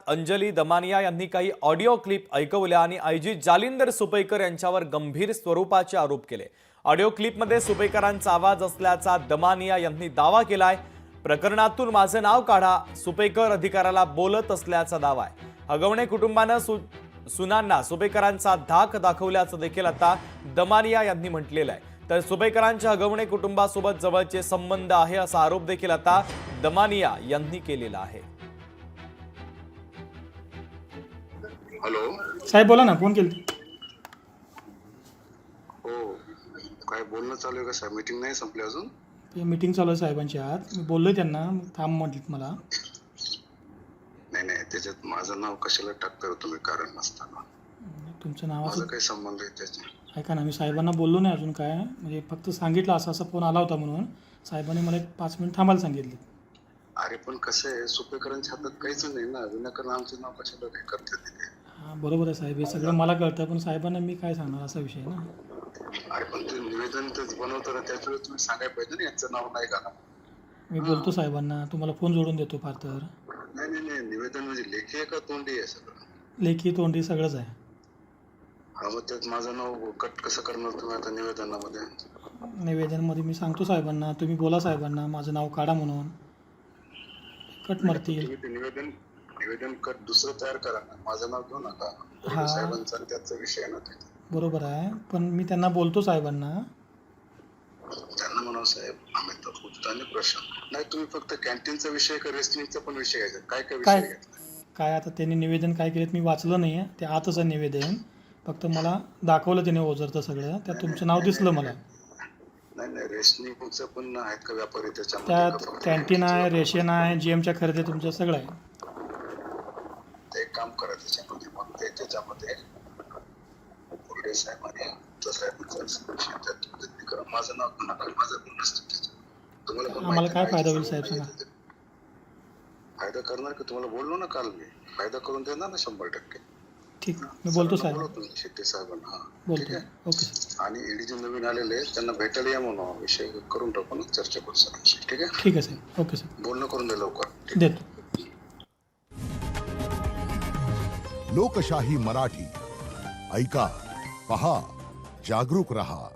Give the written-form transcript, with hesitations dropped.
अंजली दमानिया यांनी काही audio clip ऐकवल्या आणि आयजी जालिंदर सुपैकर यांच्यावर गंभीर स्वरूपाचे आरोप केले। ऑडिओ क्लिपमध्ये सुपैकरांचा आवाज असल्याचा दमानिया यांनी दावा केलाय। प्रकरणातून माझे नाव काढा, सुपैकर अधिकाऱ्याला बोलत असल्याचा दावा आहे। हगवणे कुटुंबाने सुनांना सुपैकरांचा धाक दाखवल्याचं देखील आता दमानिया यांनी म्हटलेलं आहे। तर सुपैकरांच्या हगवणे कुटुंबासोबत जवळचे संबंध आहे असा आरोप देखील आता दमानिया यांनी केलेला आहे। हॅलो साहेब बोला ना, फोन केली। हो, काय बोलणं चालू आहे का साहेब? मीटिंग नाही संपली अजून? मीटिंग चालू आहे साहेबांची आज। मी बोललोय त्यांना, थांब म्हटलं मला। नाही त्याच्यात माझं नाव कशाला टाकता तुम्ही कारण नसताना? तुमचं नाव माझा काही संबंध आहे त्याच्यात? ऐका ना, मी साहेबांना बोललो नाही अजून काय, म्हणजे फक्त सांगितलं असा फोन आला होता म्हणून साहेबांनी मला 5 मिनिट थांबायला सांगितले। अरे पण कसं आहे, सुपेकरांच्या हातात काहीच नाही ना, विनाकारण आमचं नाव कशाला काय करते तिथे? हां बरोबर आहे साहेब, हे सगळं मला कळतं, पण साहेबांना मी काय सांगणार असा विषय आहे ना। अरे पण ते निवेदन तेच बनवताना त्याच वेळेस तुम्ही सांगायला पाहिजे ना यांचं नाव नाही का? मी बोलतो साहेबांना, तुम्हाला फोन जोडून देतो फार तर। नाही निवेदन म्हणजे लेखी आहे का तोंडी आहे? सगळं लेखी तोंडी सगळंच आहे। हा, मग त्यात माझं नाव कट कसं करणार तुम्ही आता निवेदनामध्ये? निवेदनमध्ये मी सांगतो साहेबांना, तुम्ही बोला साहेबांना माझं नाव काढा म्हणून, कट मारतील। तुम्ही ते निवेदन कट दुसरं तयार करा ना, माझं नाव घेऊ नका। हा साहेबांचा त्याचा विषय आहे ना ते। बरोबर आहे, पण मी त्यांना बोलतो साहेबांना। त्यांना म्हणावं साहेब आम्ही तर उत्ताने प्रश्न नाही, तुम्ही फक्त कॅन्टीनचा विषय का रेस्टिंगचा पण विषय घ्यायचा? काय विषय घेतला? काय आता त्यांनी निवेदन काय केलं मी वाचलं नाही आहे, ते आतच आहे निवेदन, फक्त मला दाखवलं त्याने ओझरतं सगळं, त्यात तुमचं नाव दिसलं मला। नाही रेशनिंगचं पण आहेत का व्यापारी त्यात? कॅन्टीन आहे, रेशन आहे, जीएमच्या खरेदी तुमचं सगळं आहे। ते एक काम करा त्याच्यामध्ये, मग ते त्याच्यामध्ये पुढे साहेबांनी माझं नाव नका, माझं पण नसतं तुम्हाला पण। आम्हाला काय फायदा होईल साहेब सांगा? फायदा करणार की? तुम्हाला बोललो ना काल मी, फायदा करून देणार ना 100%। ठीक, मी बोलतो साहेब, शेट्टी साहेबांना। हा बोलतो। ओके। आणि ईडी जे नवीन आलेले त्यांना भेटायला या म्हणून विषय करून टाकू ना, चर्चा करू सर। ठीक आहे? ठीक आहे साहेब, ओके साहेब, बोलणं करून दे लवकर। देतो। लोकशाही मराठी ऐका, पहा, जागरूक रहा।